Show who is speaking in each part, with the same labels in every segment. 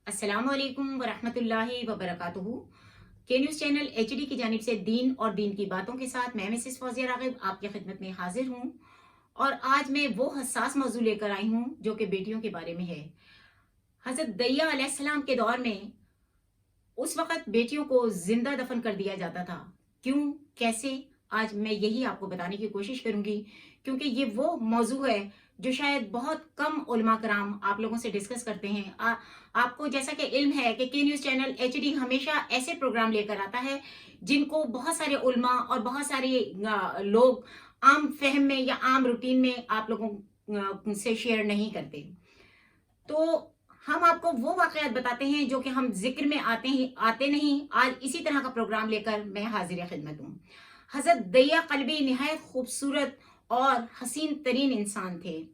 Speaker 1: अस्सलाम वालेकुम वरहमतुल्लाहि वबरकातुहू। के न्यूज़ चैनल एचडी की जानिब से दीन और दीन की बातों के साथ मैं मिसेस फौजिया रागिब आपकी खिदमत में हाजिर हूँ। और आज मैं वो हसास मौजू लेकर आई हूँ जो कि बेटियों के बारे में है। हज़रत दैया अलैहिस्सलाम के दौर में उस वक़्त बेटियों को ज़िंदा दफ़न कर दिया जाता था। क्यों? कैसे? आज मैं यही आपको बताने की कोशिश करूँगी, क्योंकि ये वो मौज़ू है जो शायद बहुत कम उलमा कराम आप लोगों से डिस्कस करते हैं। आपको जैसा कि इल्म है कि के न्यूज़ चैनल एचडी हमेशा ऐसे प्रोग्राम लेकर आता है, जिनको बहुत सारे उलमा और बहुत सारे लोग आम फ़हम में या आम रूटीन में आप लोगों से शेयर नहीं करते। तो हम आपको वो वाक़यात बताते हैं जो कि हम ज़िक्र में आते नहीं। आज इसी तरह का प्रोग्राम लेकर मैं हाज़िर ख़िदमत हूँ। हज़रत दैया क़ल्बी निहायत खूबसूरत और हसीन तरीन इंसान थे।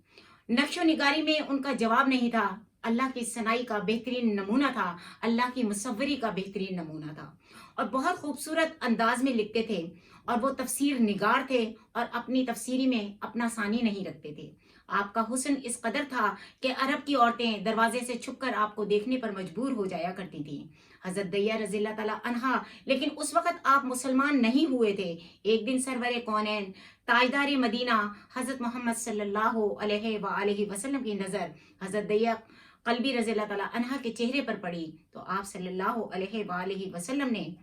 Speaker 1: नक्शो निगारी में उनका जवाब नहीं था। अल्लाह की सनाई का बेहतरीन नमूना था, अल्लाह की मुसव्वरी का बेहतरीन नमूना था और बहुत खूबसूरत अंदाज में लिखते थे। और वो तफसीर निगार थे और अपनी तफसीरी में अपना सानी नहीं रखते थे। आपका हुस्न इस कदर था कि अरब की औरतें दरवाजे से छुपकर आपको देखने पर मजबूर हो जाया करती थीं। हज़रत दैया रज़ियल्लाहु ताला अन्हा, लेकिन उस वक़्त आप मुसलमान नहीं हुए थे। एक दिन सरवरे कौनैन ताजदार मदीना हज़रत मोहम्मद सल्लल्लाहु अलैहि वसल्लम की नज़र हज़रत दैया क़ल्बी रज़ियल्लाहु ताला अन्हा के चेहरे पर पड़ी, तो आप सल्लल्लाहु अलैहि वसल्लम ने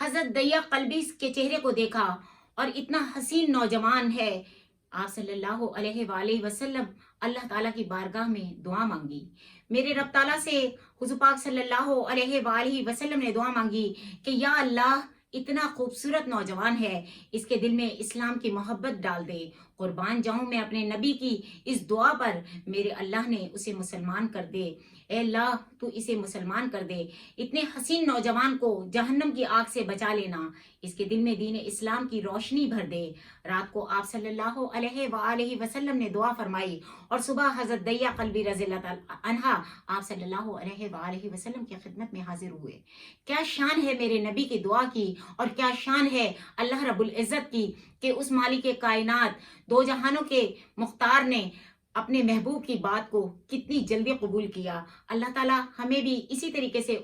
Speaker 1: हज़रत दैया क़ल्बी के चेहरे को देखा और इतना हसीन नौजवान है। आप सल्लल्लाहु अलैहि वसल्लम अल्लाह ताला की बारगाह में दुआ मांगी। मेरे रब ताला से हुज़ूर पाक सल्लल्लाहु अलैहि वसल्लम ने दुआ मांगी कि या अल्लाह, इतना खूबसूरत नौजवान है, इसके दिल में इस्लाम की मोहब्बत डाल दे। कुर्बान जाऊं मैं अपने नबी की इस दुआ पर, मेरे अल्लाह ने उसे मुसलमान कर दे। ए अल्लाह, तू इसे मुसलमान कर दे। इतने हसीन नौजवान को जहन्नम की आग से बचा लेना, इसके दिल में दीन इस्लाम की रोशनी भर दे। रात को आप सल्लल्लाहु अलैहि वसल्लम ने दुआ फरमाई और सुबह हज़रत दैया क़ल्बी रज़ियल्लाहु ताला अन्हा आप सल्लल्लाहु अलैहि वसल्लम की खिदमत में हाजिर हुए। क्या शान है मेरे नबी की दुआ की और क्या शान है अल्लाह रब्बुल इज़्ज़त की कि उस मालिक कायनात, दो जहानों के मुख्तार ने अपने महबूब की बात को कितनी जल्दी कबूल किया। अल्लाह ताला हमें भी इसी तरीके से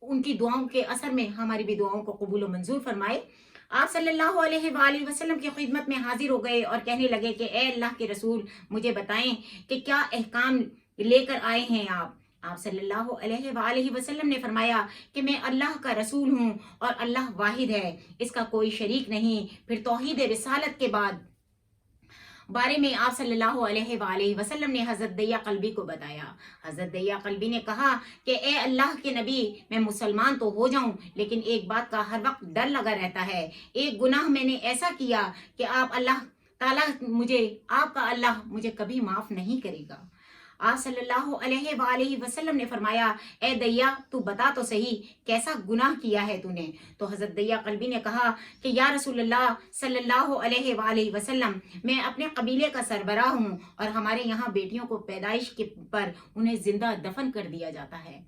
Speaker 1: उनकी दुआओं के असर में हमारी भी दुआओं को कबूल और मंजूर फरमाए। आप सल्लल्लाहु अलैहि वसल्लम की खिदमत में हाजिर हो गए और कहने लगे कि ए अल्लाह के रसूल, मुझे बताएं कि क्या अहकाम लेकर आए हैं आप सल्लल्लाहु अलैहि वसल्लम ने फरमाया कि मैं अल्लाह का रसूल हूँ और अल्लाह वाहिद है, इसका कोई शरीक नहीं। फिर तौहीद रिसालत के बारे में आप सल्लल्लाहु अलैहि वसल्लम ने हज़रत दैया क़ल्बी को बताया। हज़रत दैया क़ल्बी ने कहा कि ए अल्लाह के नबी, मैं मुसलमान तो हो जाऊं, लेकिन एक बात का हर वक्त डर लगा रहता है। एक गुनाह मैंने ऐसा किया कि आपका अल्लाह मुझे कभी माफ़ नहीं करेगा। आप सल्लल्लाहु अलैहि वसल्लम ने फरमाया, ए दैया, तू बता तो सही, कैसा गुनाह किया है तूने? तो हज़रत दैया क़ल्बी ने कहा कि या रसूलल्लाह सल्लल्लाहु अलैहि वसल्लम, मैं अपने कबीले का सरबराह हूँ और हमारे यहाँ बेटियों को पैदाइश के पर उन्हें जिंदा दफन कर दिया जाता है।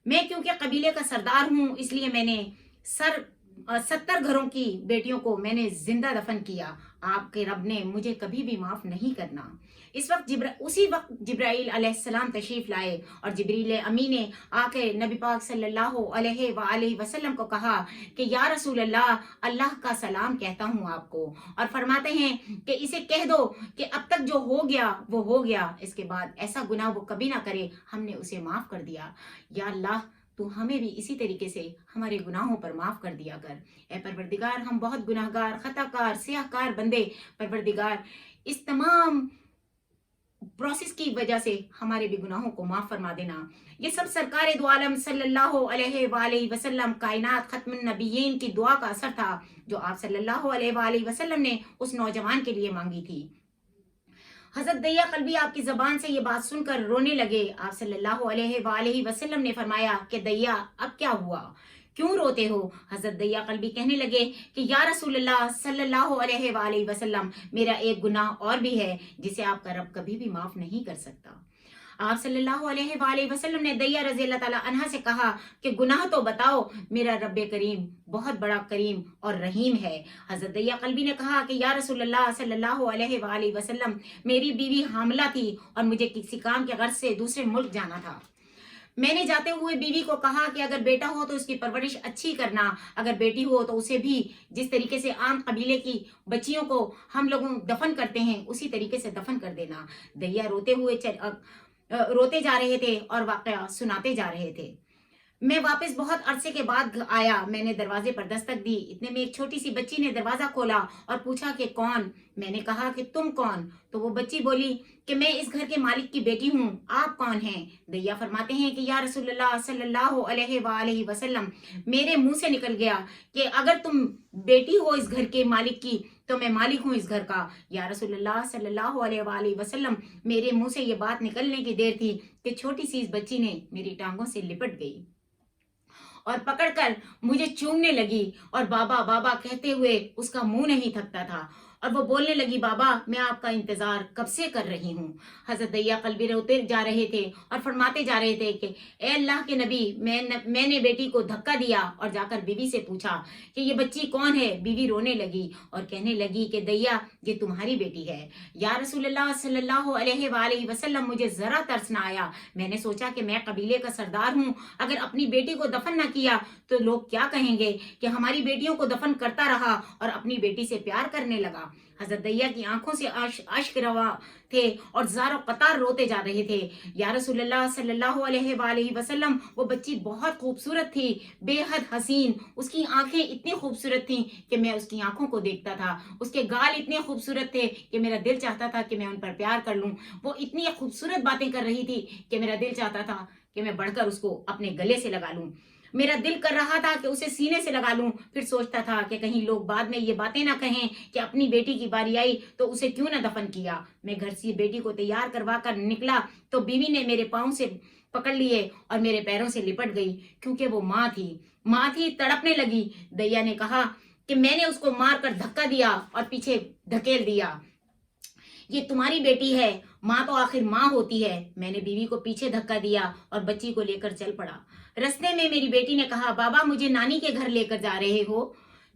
Speaker 1: मैं क्योंकि कबीले का सरदार हूँ, इसलिए मैंने 70 घरों की बेटियों को मैंने जिंदा दफन किया। आपके रब ने मुझे कभी भी माफ नहीं करना। उसी वक्त जिब्राइल अलैहिस्सलाम तशरीफ लाए और जिब्रील अमी ने आके नबी पाक सल्लल्लाहु अलैहि वसल्लम को कहा कि या रसूल अल्लाह, अल्लाह का सलाम कहता हूँ आपको, और फरमाते हैं कि इसे कह दो कि अब तक जो हो गया वो हो गया, इसके बाद ऐसा गुनाह वो कभी ना करे, हमने उसे माफ कर दिया। या अल्लाह, तू हमें भी इसी तरीके से हमारे गुनाहों पर माफ कर दिया कर। ए परवरदिगार, हम बहुत गुनाहगार, खताकार, सियाहकार बंदे, परवरदिगार इस तमाम प्रोसेस की वजह से हमारे भी गुनाहों को माफ फरमा देना। ये सब सरकार दो आलम सल्लल्लाहु अलैहि वसल्लम, कायनात खत्मुन नबिय्यीन की दुआ का असर था, जो आप सल्लल्लाहु अलैहि वसल्लम ने उस नौजवान के लिए मांगी थी। हज़रत दैया क़ल्बी आपकी ज़बान से ये बात सुनकर रोने लगे। आप सल्लल्लाहु अलैहि वसल्लम ने फरमाया कि दैया, अब क्या हुआ, क्यों रोते हो? हज़रत दैया क़ल्बी कहने लगे कि या रसूलल्लाह सल्लल्लाहु अलैहि वसल्लम, मेरा एक गुनाह और भी है जिसे आपका रब कभी भी माफ़ नहीं कर सकता। आप सल्लल्लाहु अलैहि वसल्लम ने दैया रज़ियल्लाहु ताला अन्हा से कहा कि गुनाह तो बताओ, मेरा रब्बे करीम बहुत बड़ा करीम और रहीम है। हज़रत दैया क़ल्बी ने कहा कि या रसूलल्लाह सल्लल्लाहु अलैहि वसल्लम, मेरी बीवी हामिला थी और मुझे किसी काम के गर्ज से दूसरे मुल्क जाना था। میں نے جاتے ہوئے بیوی کو کہا کہ اگر بیٹا ہو تو اس کی پرورش اچھی کرنا، اگر بیٹی ہو تو اسے بھی جس طریقے سے عام قبیلے کی بچیوں کو ہم لوگ دفن کرتے ہیں اسی طریقے سے دفن کر دینا۔ دیا روتے جا رہے تھے اور واقعہ سناتے جا رہے تھے۔ میں واپس بہت عرصے کے بعد آیا، میں نے دروازے پر دستک دی، اتنے میں ایک چھوٹی سی بچی نے دروازہ کھولا اور پوچھا کہ کون؟ میں نے کہا کہ تم کون؟ تو وہ بچی بولی کہ میں اس گھر کے مالک کی بیٹی ہوں، آپ کون ہیں؟ دیا فرماتے ہیں کہ یا رسول اللہ صلی اللہ علیہ وآلہ وسلم، میرے منہ سے نکل گیا کہ اگر تم بیٹی ہو اس گھر کے مالک کی تو میں مالک ہوں اس گھر کا۔ یا رسول اللہ صلی اللہ علیہ وآلہ وسلم، میرے منہ سے یہ بات نکلنے کی دیر تھی کہ چھوٹی سی اس بچی نے میری ٹانگوں سے لپٹ گئی اور پکڑ کر مجھے چومنے لگی اور بابا بابا کہتے ہوئے اس کا منہ نہیں تھکتا تھا اور وہ بولنے لگی بابا میں آپ کا انتظار کب سے کر رہی ہوں۔ حضرت دیا قلبی روتے جا رہے تھے اور فرماتے جا رہے تھے کہ اے اللہ کے نبی، میں نے بیٹی کو دھکا دیا اور جا کر بیوی سے پوچھا کہ یہ بچی کون ہے؟ بیوی رونے لگی اور کہنے لگی کہ دیا یہ تمہاری بیٹی ہے۔ یا رسول اللہ صلی اللہ علیہ وآلہ وسلم، مجھے ذرا ترس نہ آیا، میں نے سوچا کہ میں قبیلے کا سردار ہوں، اگر اپنی بیٹی کو دفن نہ کیا تو لوگ کیا کہیں گے کہ ہماری بیٹیوں کو دفن کرتا رہا اور اپنی بیٹی سے پیار کرنے لگا۔ حضرت دیا کی آنکھوں سے اشک روا تھے اور زار و قطار روتے جا رہے تھے۔ یا رسول اللہ صلی اللہ علیہ وآلہ وسلم، وہ بچی بہت خوبصورت تھی، بے حد حسین، اس کی آنکھیں اتنی خوبصورت تھیں کہ میں اس کی آنکھوں کو دیکھتا تھا، اس کے گال اتنے خوبصورت تھے کہ میرا دل چاہتا تھا کہ میں ان پر پیار کر لوں، وہ اتنی خوبصورت باتیں کر رہی تھی کہ میرا دل چاہتا تھا کہ میں بڑھ کر اس کو اپنے گلے سے لگا لوں، میرا دل کر رہا تھا کہ اسے سینے سے لگا لوں، پھر سوچتا تھا کہ کہیں لوگ بعد میں یہ باتیں نہ کہیں کہ اپنی بیٹی کی باری آئی تو اسے کیوں نہ دفن کیا۔ میں گھر سے بیٹی کو تیار کروا کر نکلا تو بیوی نے میرے پاؤں سے پکڑ لیے اور میرے پیروں سے لپٹ گئی، کیونکہ وہ ماں تھی، تڑپنے لگی۔ دیا نے کہا کہ میں نے اس کو مار کر دھکا دیا اور پیچھے دھکیل دیا، یہ تمہاری بیٹی ہے، ماں تو آخر ماں ہوتی ہے۔ میں نے بیوی کو پیچھے دھکا دیا اور بچی کو لے کر چل پڑا۔ رستے میں میری بیٹی نے کہا بابا مجھے نانی کے گھر لے کر جا رہے ہو؟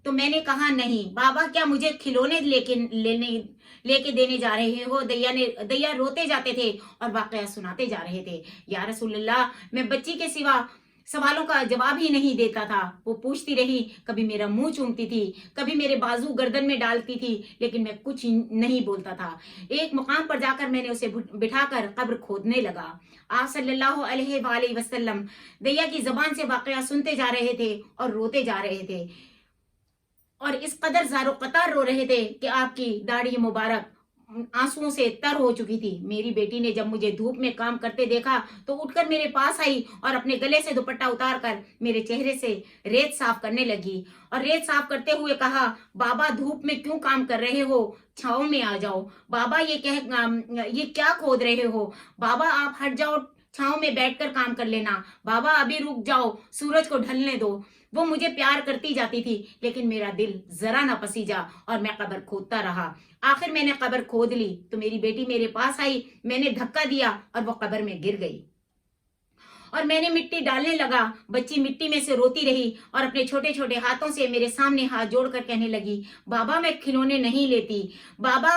Speaker 1: تو میں نے کہا نہیں۔ بابا کیا مجھے کھلونے لے کے دینے جا رہے ہو؟ دیا روتے جاتے تھے اور واقعہ سناتے جا رہے تھے۔ یا رسول اللہ، میں بچی کے سوا سوالوں کا جواب ہی نہیں دیتا تھا، وہ پوچھتی رہی، کبھی میرا منہ چومتی تھی، کبھی میرے بازو گردن میں ڈالتی تھی، لیکن میں کچھ نہیں بولتا تھا۔ ایک مقام پر جا کر میں نے اسے بٹھا کر قبر کھودنے لگا۔ آپ صلی اللہ علیہ وآلہ وسلم دیا کی زبان سے واقعہ سنتے جا رہے تھے اور روتے جا رہے تھے اور اس قدر زار و قطار رو رہے تھے کہ آپ کی داڑھی مبارک آنسوؤں سے تر ہو چکی تھی۔ میری بیٹی نے جب مجھے دھوپ میں کام کرتے دیکھا تو اٹھ کر میرے پاس آئی اور اپنے گلے سے دوپٹہ اتار کر میرے چہرے سے ریت صاف کرنے لگی اور ریت صاف کرتے ہوئے کہا بابا دھوپ میں کیوں کام کر رہے ہو؟ چھاؤں میں آ جاؤ۔ بابا یہ کیا کھود رہے ہو؟ بابا آپ ہٹ جاؤ، چھاؤں میں بیٹھ کر کام کر لینا۔ بابا ابھی رک جاؤ، سورج کو ڈھلنے دو۔ وہ مجھے پیار کرتی جاتی تھی لیکن میرا دل ذرا نہ پسیجا اور میں قبر کھودتا رہا۔ آخر میں نے قبر کھود لی تو میری بیٹی میرے پاس آئی، میں نے دھکا دیا اور وہ قبر میں گر گئی اور میں نے مٹی ڈالنے لگا۔ بچی مٹی میں سے روتی رہی اور اپنے چھوٹے چھوٹے ہاتھوں سے میرے سامنے ہاتھ جوڑ کر کہنے لگی بابا میں کھلونے نہیں لیتی، بابا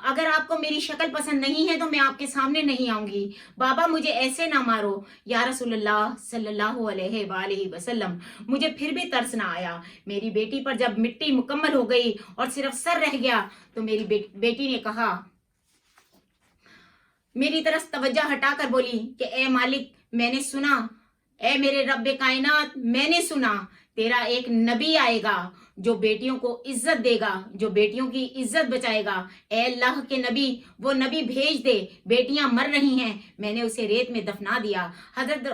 Speaker 1: اگر آپ کو میری شکل پسند نہیں ہے تو میں آپ کے سامنے نہیں آؤں گی، بابا مجھے ایسے نہ مارو۔ یا رسول اللہ صلی اللہ علیہ وآلہ وسلم، مجھے پھر بھی ترس نہ آیا۔ میری بیٹی پر جب مٹی مکمل ہو گئی اور صرف سر رہ گیا تو میری بیٹی نے کہا، میری طرف توجہ ہٹا کر بولی کہ اے مالک، میں نے سنا، اے میرے رب کائنات، میں نے سنا تیرا ایک نبی آئے گا جو بیٹیوں کو عزت دے گا، جو بیٹیوں کی عزت بچائے گا۔ اے اللہ کے نبی، وہ نبی بھیج دے، بیٹیاں مر رہی ہیں۔ میں نے اسے ریت میں دفنا دیا۔ حضرت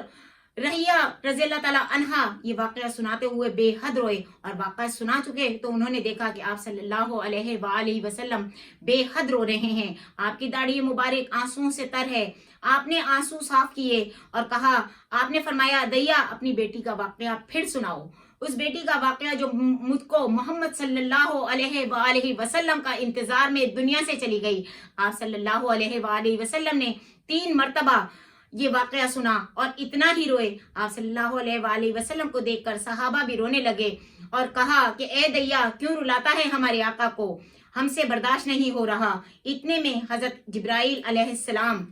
Speaker 1: رحیہ رضی اللہ تعالیٰ عنہا یہ واقعہ سناتے ہوئے بے حد روئے اور واقعہ سنا چکے تو انہوں نے دیکھا کہ آپ صلی اللہ علیہ وآلہ وسلم بے حد رو رہے ہیں، آپ کی داڑھی مبارک آنسوؤں سے تر ہے۔ آپ نے آنسو صاف کیے اور کہا، آپ نے فرمایا دیا اپنی بیٹی کا واقعہ پھر سناؤ، اس بیٹی کا واقعہ جو مجھ کو محمد صلی اللہ علیہ وآلہ وسلم کا انتظار میں دنیا سے چلی گئی۔ آپ صلی اللہ علیہ وآلہ وسلم نے 3 مرتبہ یہ واقعہ سنا اور اتنا ہی روئے۔ آپ صلی اللہ علیہ وآلہ وسلم کو دیکھ کر صحابہ بھی رونے لگے اور کہا کہ اے دیا کیوں رلاتا ہے ہمارے آقا کو، ہم سے برداشت نہیں ہو رہا۔ اتنے میں حضرت جبرائیل علیہ السلام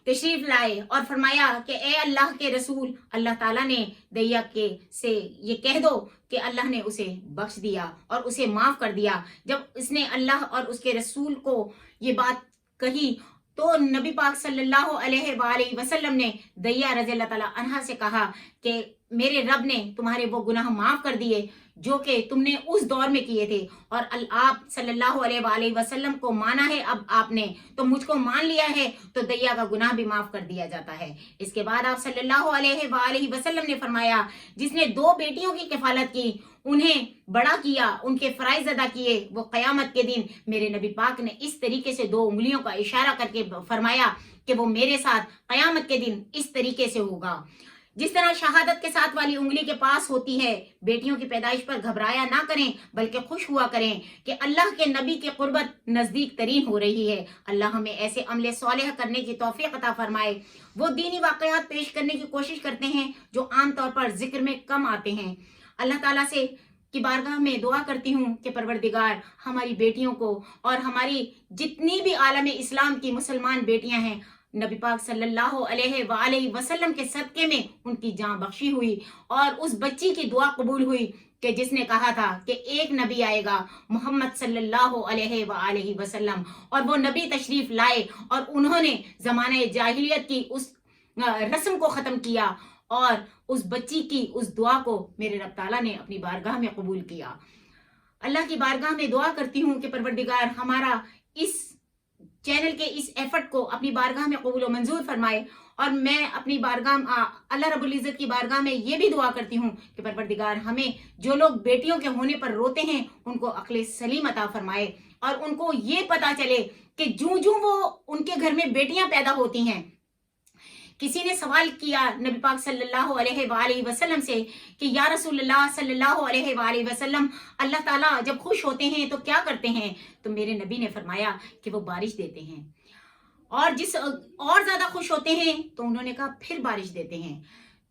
Speaker 1: तशरीफ लाए और फरमाया कि ए अल्लाह के रसूल, अल्लाह ताला ने दैया के से ये कह दो कि अल्लाह ने उसे बख्श दिया और उसे माफ कर दिया। जब इसने अल्लाह और उसके रसूल को ये बात कही तो नबी पाक सल्लल्लाहु अलैहि वसल्लम ने दैया रज़ी अल्लाह ताला अन्हा से कहा कि मेरे रब ने तुम्हारे वो गुनाह माफ कर दिए जो कि तुमने उस दौर में किए थे, और आप सल्लल्लाहु अलैहि वसल्लम को माना है अब आपने, तो मुझको मान लिया है, तो दैया का गुनाह भी माफ कर दिया जाता है। इसके बाद आप सल्लल्लाहु अलैहि वसल्लम ने फरमाया जिसने 2 बेटियों की किफालत की, उन्हें बड़ा किया, उनके फराइज अदा किए, वो क़यामत के दिन मेरे नबी पाक ने इस तरीके से 2 उंगलियों का इशारा करके फरमाया कि वो मेरे साथ क़यामत के दिन इस तरीके से होगा। जिस तरह शहादत के साथ वाली उंगली के पास होती है, बेटियों की पैदाइश पर घबराया ना करें बल्कि खुश हुआ करें कि अल्लाह के नबी की कुर्बत नजदीक तरीन हो रही है। अल्लाह हमें ऐसे अमले सालेह करने की तौफीक अता फरमाए। वो दीनी वाक़यात पेश करने की कोशिश करते हैं जो आमतौर पर जिक्र में कम आते हैं। अल्लाह ताला से की बारगाह में दुआ करती हूँ कि परवरदिगार हमारी बेटियों को और हमारी जितनी भी आलम इस्लाम की मुसलमान बेटियां हैं, नबी पाक सल्लल्लाहु अलैहि वसल्लम के सदके में उनकी जान बख्शी हुई और उस बच्ची की दुआ कबूल हुई कि जिसने कहा था कि एक नबी आएगा मोहम्मद सल्लल्लाहु अलैहि वसल्लम, और वो नबी तशरीफ लाए और उन्होंने ज़माने जाहिलियत की उस रस्म को ख़त्म किया और उस बच्ची की उस दुआ को मेरे रब ताला ने अपनी बारगाह में कबूल किया। अल्लाह की बारगाह में दुआ करती हूँ कि परवरदिगार हमारा इस चैनल के इस एफर्ट को अपनी बारगाह में कबूल व मंजूर फरमाए, और मैं अपनी बारगाह अल्लाह रब्बुल इज़्ज़त की बारगाह में ये भी दुआ करती हूँ कि परवरदिगार हमें जो लोग बेटियों के होने पर रोते हैं उनको अक्ल सलीम अता फरमाए और उनको ये पता चले कि जूं जूं वो उनके घर में बेटियां पैदा होती हैं। किसी ने सवाल किया नबी पाक सल्लल्लाहु अलैहि वसल्लम से कि या रसूलल्लाह सल्लल्लाहु अलैहि वसल्लम, अल्लाह ताला जब खुश होते हैं तो क्या करते हैं? तो मेरे नबी ने फरमाया कि वो बारिश देते हैं, और जिस और ज्यादा खुश होते हैं तो उन्होंने कहा फिर बारिश देते हैं।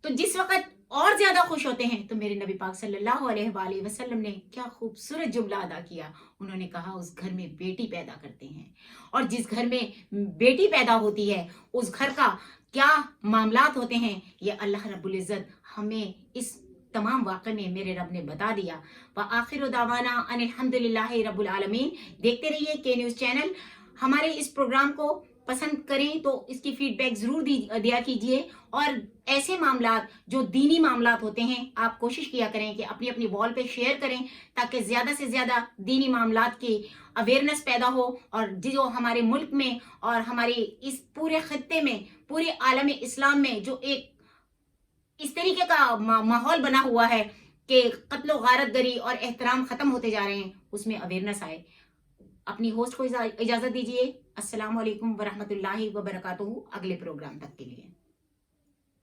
Speaker 1: तो जिस वक्त और ज्यादा खुश होते हैं तो मेरे नबी पाक सल्लल्लाहु अलैहि वसल्लम ने क्या खूबसूरत जुमला अदा किया। उन्होंने कहा उस घर में बेटी पैदा करते हैं, और जिस घर में बेटी पैदा होती है उस घर का क्या मामलात होते हैं ये अल्लाह रब्बुल इज़्ज़त हमें इस तमाम वाक़े में मेरे रब ने बता दिया। व आखिर दावाना अनिल हम्दुलिल्लाहि रब्बुल आलमीन। देखते रहिए के न्यूज़ चैनल। हमारे इस प्रोग्राम को पसंद करें तो इसकी फीडबैक ज़रूर दिया कीजिए, और ऐसे मामलात जो दीनी मामलात होते हैं आप कोशिश किया करें कि अपनी अपनी वॉल पे शेयर करें ताकि ज़्यादा से ज़्यादा दीनी मामलात की अवेयरनेस पैदा हो, और जो हमारे मुल्क में और हमारे इस पूरे खत्ते में, पूरे आलम इस्लाम में जो एक इस तरीके का माहौल बना हुआ है कि कत्ल गारतगरी और एहतराम ख़त्म होते जा रहे हैं, उसमें अवेयरनेस आए। अपनी होस्ट को इजाज़त दीजिए। अस्सलाम वालेकुम वरहमतुल्लाहि वबरकातुहू। अगले प्रोग्राम तक के लिए।